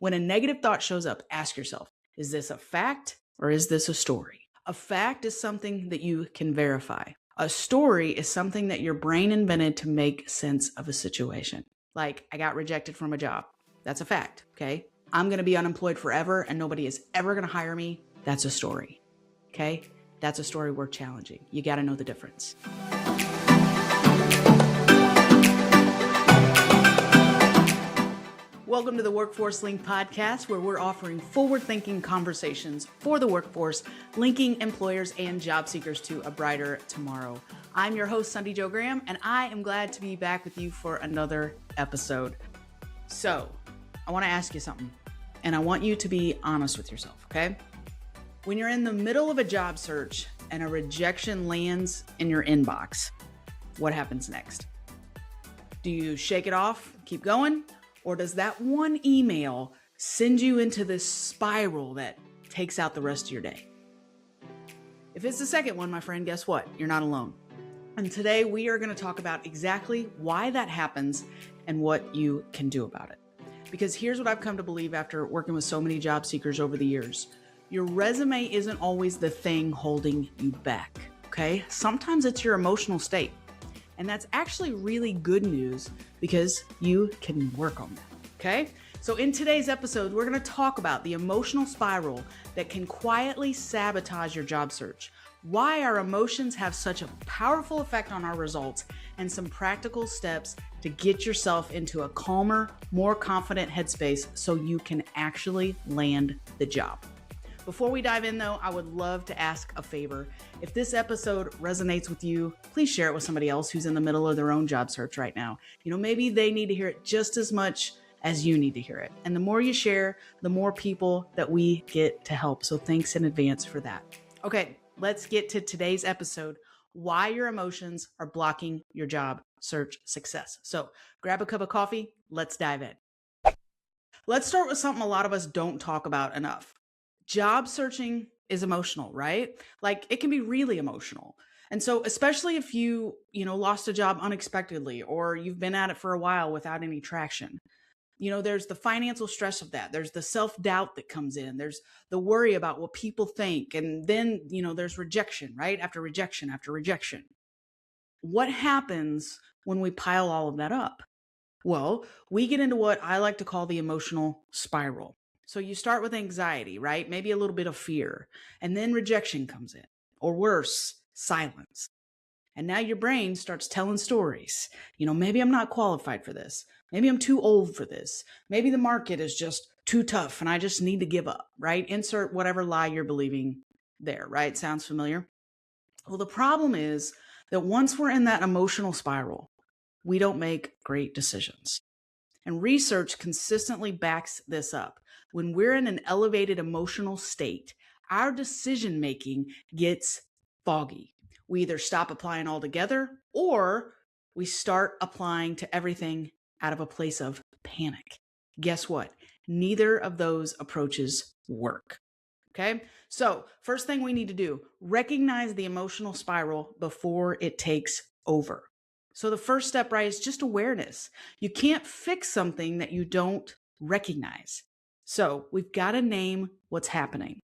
When a negative thought shows up, ask yourself, is this a fact or is this a story? A fact is something that you can verify. A story is something that your brain invented to make sense of a situation. Like, I got rejected from a job. That's a fact, okay? I'm going to be unemployed forever and nobody is ever going to hire me. That's a story, okay? That's a story worth challenging. You got to know the difference. Welcome to the Workforce Link podcast, where we're offering forward-thinking conversations for the workforce, linking employers and job seekers to a brighter tomorrow. I'm your host, Sunday Jo Graham, and I am glad to be back with you for another episode. So, I want to ask you something, and I want you to be honest with yourself, okay? When you're in the middle of a job search and a rejection lands in your inbox, what happens next? Do you shake it off, keep going? Or does that one email send you into this spiral that takes out the rest of your day? If it's the second one, my friend, guess what? You're not alone. And today we are going to talk about exactly why that happens and what you can do about it. Because here's what I've come to believe after working with so many job seekers over the years. Your resume isn't always the thing holding you back, okay? Sometimes it's your emotional state. And that's actually really good news because you can work on that, okay? So in today's episode, we're gonna talk about the emotional spiral that can quietly sabotage your job search, why our emotions have such a powerful effect on our results, and some practical steps to get yourself into a calmer, more confident headspace so you can actually land the job. Before we dive in though, I would love to ask a favor. If this episode resonates with you, please share it with somebody else who's in the middle of their own job search right now. You know, maybe they need to hear it just as much as you need to hear it. And the more you share, the more people that we get to help. So thanks in advance for that. Okay, let's get to today's episode, why your emotions are blocking your job search success. So grab a cup of coffee, let's dive in. Let's start with something a lot of us don't talk about enough. Job searching is emotional, right? Like it can be really emotional. And so especially if you lost a job unexpectedly or you've been at it for a while without any traction. There's the financial stress of that. There's the self-doubt that comes in. There's the worry about what people think. And then, there's rejection, right? After rejection, after rejection. What happens when we pile all of that up? Well, we get into what I like to call the emotional spiral. So you start with anxiety, right? Maybe a little bit of fear, and then rejection comes in, or worse, silence. And now your brain starts telling stories. Maybe I'm not qualified for this. Maybe I'm too old for this. Maybe the market is just too tough and I just need to give up, right? Insert whatever lie you're believing there, right? Sounds familiar? Well, the problem is that once we're in that emotional spiral, we don't make great decisions. And research consistently backs this up. When we're in an elevated emotional state, our decision-making gets foggy. We either stop applying altogether or we start applying to everything out of a place of panic. Guess what? Neither of those approaches work. Okay? So first thing we need to do, recognize the emotional spiral before it takes over. So the first step, right, is just awareness. You can't fix something that you don't recognize. So we've got to name what's happening.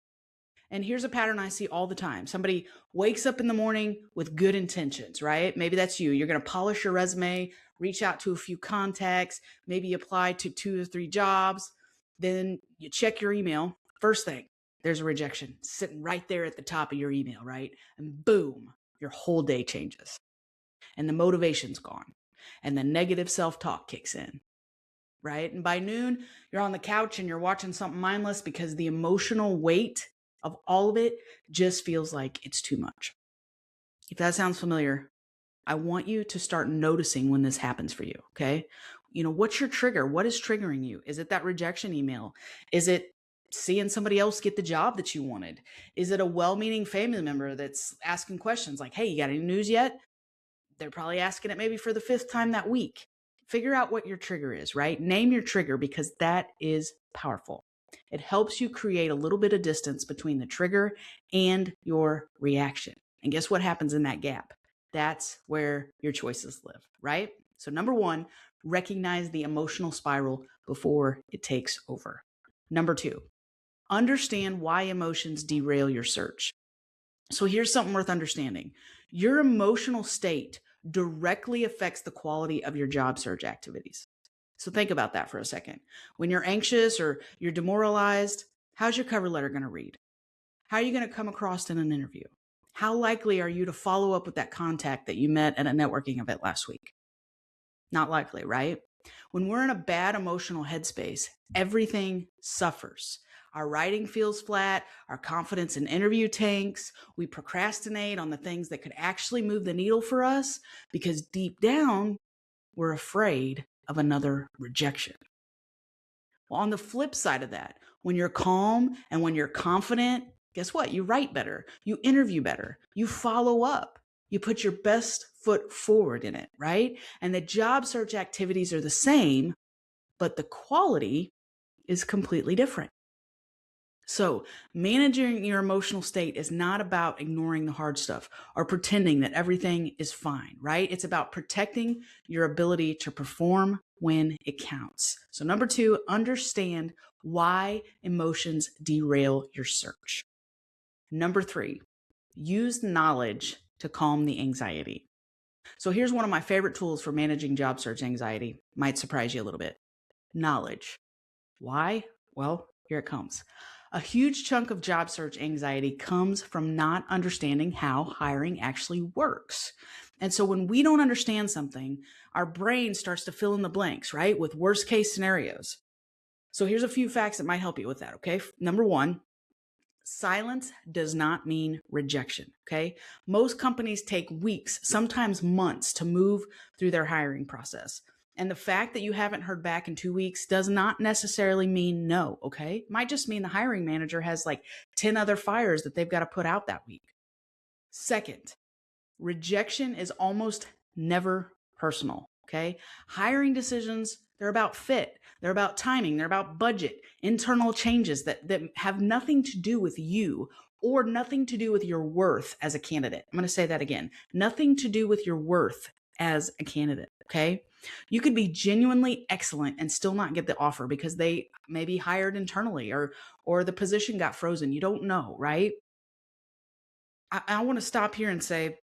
And here's a pattern I see all the time. Somebody wakes up in the morning with good intentions, right? Maybe that's you. You're going to polish your resume, reach out to a few contacts, maybe apply to 2 or 3 jobs. Then you check your email. First thing, there's a rejection sitting right there at the top of your email, right? And boom, your whole day changes. And the motivation's gone. And the negative self-talk kicks in, right? And by noon, you're on the couch and you're watching something mindless because the emotional weight of all of it just feels like it's too much. If that sounds familiar, I want you to start noticing when this happens for you, okay? What's your trigger? What is triggering you? Is it that rejection email? Is it seeing somebody else get the job that you wanted? Is it a well-meaning family member that's asking questions like, hey, you got any news yet? They're probably asking it maybe for the 5th time that week. Figure out what your trigger is, right? Name your trigger because that is powerful. It helps you create a little bit of distance between the trigger and your reaction. And guess what happens in that gap? That's where your choices live, right? So number 1, recognize the emotional spiral before it takes over. Number 2, understand why emotions derail your search. So here's something worth understanding. Your emotional state directly affects the quality of your job search activities. So think about that for a second. When you're anxious or you're demoralized, how's your cover letter going to read? How are you going to come across in an interview? How likely are you to follow up with that contact that you met at a networking event last week? Not likely, right? When we're in a bad emotional headspace, everything suffers. Our writing feels flat, our confidence in interview tanks, we procrastinate on the things that could actually move the needle for us because deep down, we're afraid of another rejection. Well, on the flip side of that, when you're calm and when you're confident, guess what? You write better, you interview better, you follow up, you put your best foot forward in it, right? And the job search activities are the same, but the quality is completely different. So, managing your emotional state is not about ignoring the hard stuff or pretending that everything is fine, right? It's about protecting your ability to perform when it counts. So, number 2, understand why emotions derail your search. Number 3, use knowledge to calm the anxiety. So, here's one of my favorite tools for managing job search anxiety. Might surprise you a little bit. Knowledge. Why? Well, here it comes. A huge chunk of job search anxiety comes from not understanding how hiring actually works. And so when we don't understand something, our brain starts to fill in the blanks, right? With worst case scenarios. So here's a few facts that might help you with that, okay? Number 1, silence does not mean rejection, okay? Most companies take weeks, sometimes months to move through their hiring process. And the fact that you haven't heard back in 2 weeks does not necessarily mean no, okay? It might just mean the hiring manager has like 10 other fires that they've got to put out that week. Second, rejection is almost never personal, okay? Hiring decisions, they're about fit, they're about timing, they're about budget, internal changes that have nothing to do with you or nothing to do with your worth as a candidate. I'm going to say that again. Nothing to do with your worth as a candidate, okay? You could be genuinely excellent and still not get the offer because they maybe hired internally or the position got frozen. You don't know, right? I want to stop here and say,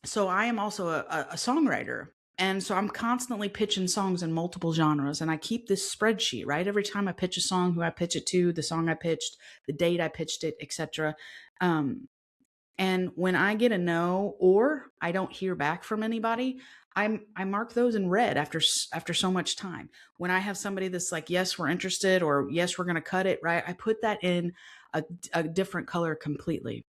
so I am also a songwriter. And so I'm constantly pitching songs in multiple genres. And I keep this spreadsheet, right? Every time I pitch a song, who I pitch it to, the song I pitched, the date I pitched it, etc. And when I get a no or I don't hear back from anybody, I mark those in red after so much time. When I have somebody that's like, yes, we're interested, or yes, we're going to cut it, right? I put that in a different color completely.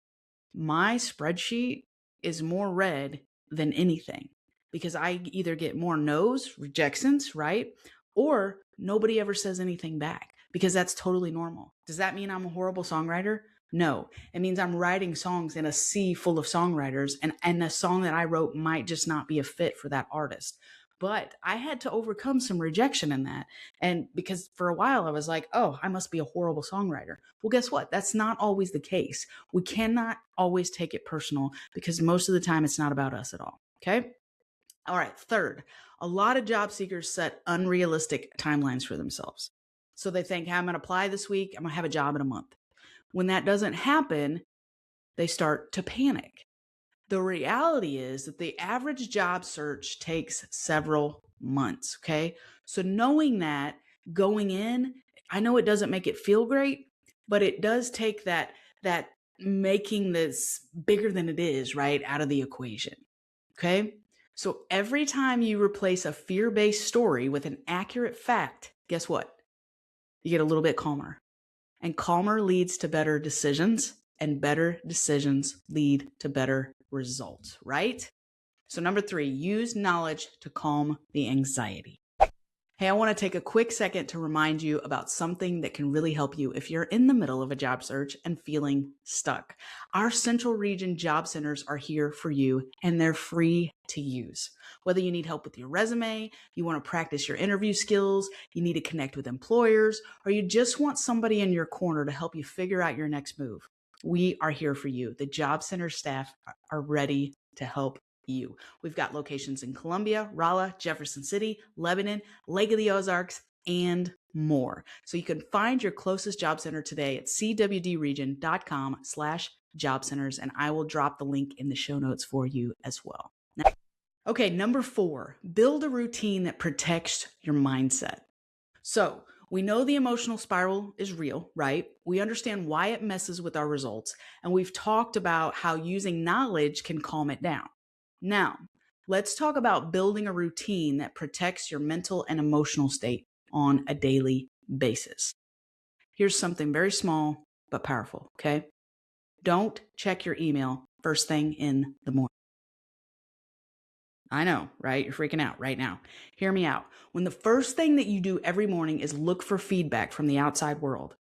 My spreadsheet is more red than anything because I either get more no's, rejections, right? Or nobody ever says anything back because that's totally normal. Does that mean I'm a horrible songwriter? No, it means I'm writing songs in a sea full of songwriters, and the song that I wrote might just not be a fit for that artist. But I had to overcome some rejection in that. And because for a while I was like, oh, I must be a horrible songwriter. Well, guess what? That's not always the case. We cannot always take it personal because most of the time it's not about us at all. Okay. All right. Third, a lot of job seekers set unrealistic timelines for themselves. So they think, hey, I'm going to apply this week. I'm going to have a job in a month. When that doesn't happen, they start to panic. The reality is that the average job search takes several months, okay? So knowing that going in, I know it doesn't make it feel great, but it does take that making this bigger than it is, right, out of the equation, okay? So every time you replace a fear-based story with an accurate fact, guess what? You get a little bit calmer. And calmer leads to better decisions, and better decisions lead to better results, right? So number 3, use knowledge to calm the anxiety. Hey, I want to take a quick second to remind you about something that can really help you if you're in the middle of a job search and feeling stuck. Our Central Region Job Centers are here for you, and they're free to use. Whether you need help with your resume, you want to practice your interview skills, you need to connect with employers, or you just want somebody in your corner to help you figure out your next move, we are here for you. The Job Center staff are ready to help you. We've got locations in Columbia, Rolla, Jefferson City, Lebanon, Lake of the Ozarks, and more. So you can find your closest job center today at cwdregion.com/job centers, and I will drop the link in the show notes for you as well. Now, okay, number 4, build a routine that protects your mindset. So we know the emotional spiral is real, right? We understand why it messes with our results, and we've talked about how using knowledge can calm it down. Now, let's talk about building a routine that protects your mental and emotional state on a daily basis. Here's something very small but powerful, okay? Don't check your email first thing in the morning. I know, right? You're freaking out right now. Hear me out. When the first thing that you do every morning is look for feedback from the outside world,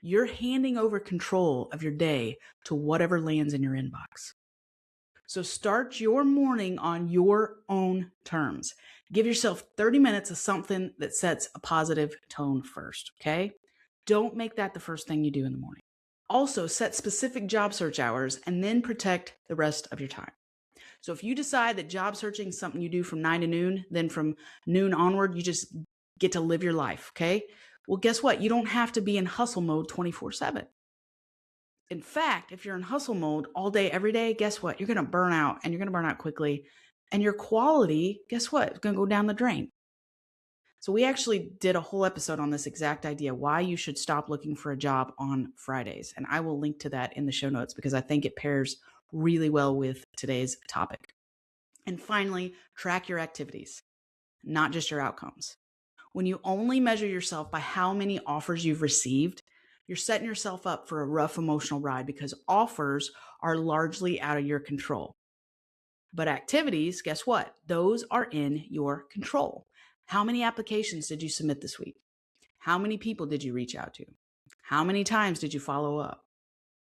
you're handing over control of your day to whatever lands in your inbox. So start your morning on your own terms. Give yourself 30 minutes of something that sets a positive tone first, okay? Don't make that the first thing you do in the morning. Also, set specific job search hours and then protect the rest of your time. So if you decide that job searching is something you do from 9 to noon, then from noon onward, you just get to live your life, okay? Well, guess what? You don't have to be in hustle mode 24/7. In fact, if you're in hustle mode all day, every day, guess what? You're going to burn out, and you're going to burn out quickly. And your quality, guess what? It's going to go down the drain. So we actually did a whole episode on this exact idea, why you should stop looking for a job on Fridays. And I will link to that in the show notes because I think it pairs really well with today's topic. And finally, track your activities, not just your outcomes. When you only measure yourself by how many offers you've received, you're setting yourself up for a rough emotional ride because offers are largely out of your control. But activities, guess what? Those are in your control. How many applications did you submit this week? How many people did you reach out to? How many times did you follow up?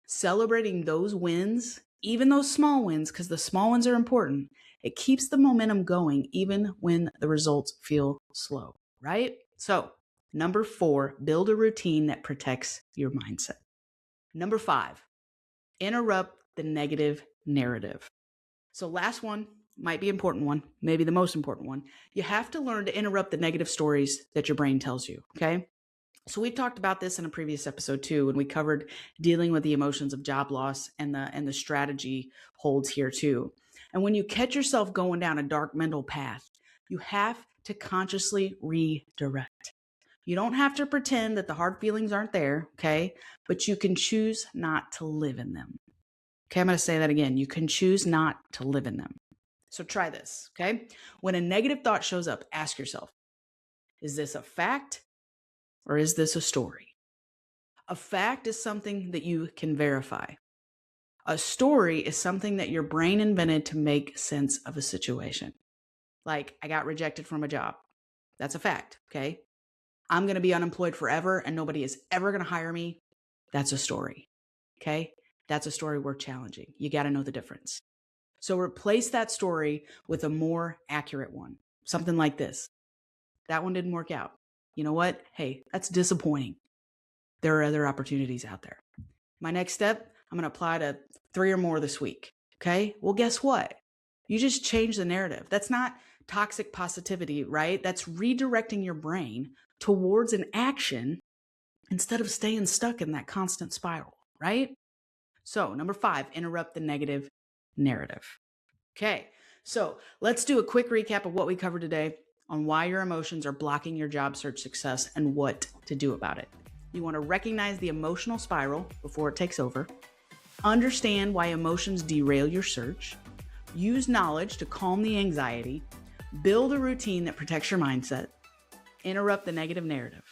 Celebrating those wins, even those small wins, because the small ones are important, it keeps the momentum going even when the results feel slow, right? So, number 4, build a routine that protects your mindset. Number 5, interrupt the negative narrative. So last one might be an important one, maybe the most important one. You have to learn to interrupt the negative stories that your brain tells you, okay? So we've talked about this in a previous episode too, when we covered dealing with the emotions of job loss and the strategy holds here too. And when you catch yourself going down a dark mental path, you have to consciously redirect. You don't have to pretend that the hard feelings aren't there, okay? But you can choose not to live in them. Okay, I'm going to say that again. You can choose not to live in them. So try this, okay? When a negative thought shows up, ask yourself, is this a fact or is this a story? A fact is something that you can verify. A story is something that your brain invented to make sense of a situation. Like, I got rejected from a job. That's a fact, okay? I'm going to be unemployed forever and nobody is ever going to hire me. That's a story, okay? That's a story worth challenging. You got to know the difference. So replace that story with a more accurate one. Something like this. That one didn't work out. You know what? Hey, that's disappointing. There are other opportunities out there. My next step, I'm going to apply to 3 or more this week. Okay? Well, guess what? You just change the narrative. That's not toxic positivity, right? That's redirecting your brain towards an action instead of staying stuck in that constant spiral, right? So, number 5, interrupt the negative narrative. Okay, so let's do a quick recap of what we covered today on why your emotions are blocking your job search success and what to do about it. You want to recognize the emotional spiral before it takes over, understand why emotions derail your search, use knowledge to calm the anxiety, build a routine that protects your mindset, interrupt the negative narrative.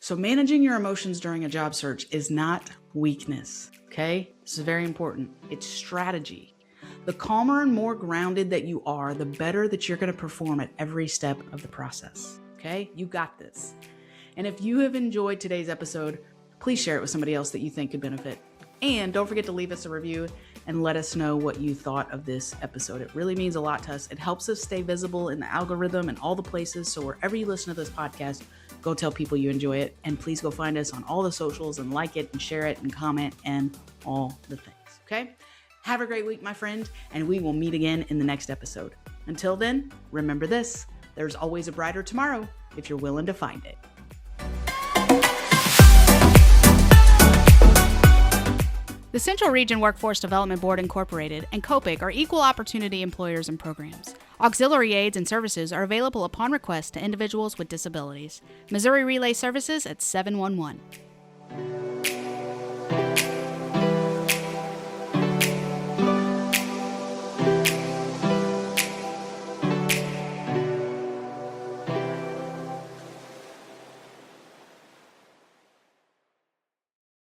So managing your emotions during a job search is not weakness, okay? This is very important. It's strategy. The calmer and more grounded that you are, the better that you're going to perform at every step of the process, okay? You got this. And if you have enjoyed today's episode, please share it with somebody else that you think could benefit. And don't forget to leave us a review and let us know what you thought of this episode. It really means a lot to us. It helps us stay visible in the algorithm and all the places. So wherever you listen to this podcast, go tell people you enjoy it. And please go find us on all the socials and like it and share it and comment and all the things. Okay? Have a great week, my friend, and we will meet again in the next episode. Until then, remember this, there's always a brighter tomorrow. if you're willing to find it. The Central Region Workforce Development Board Incorporated and COPIC are equal opportunity employers and programs. Auxiliary aids and services are available upon request to individuals with disabilities. Missouri Relay Services at 711.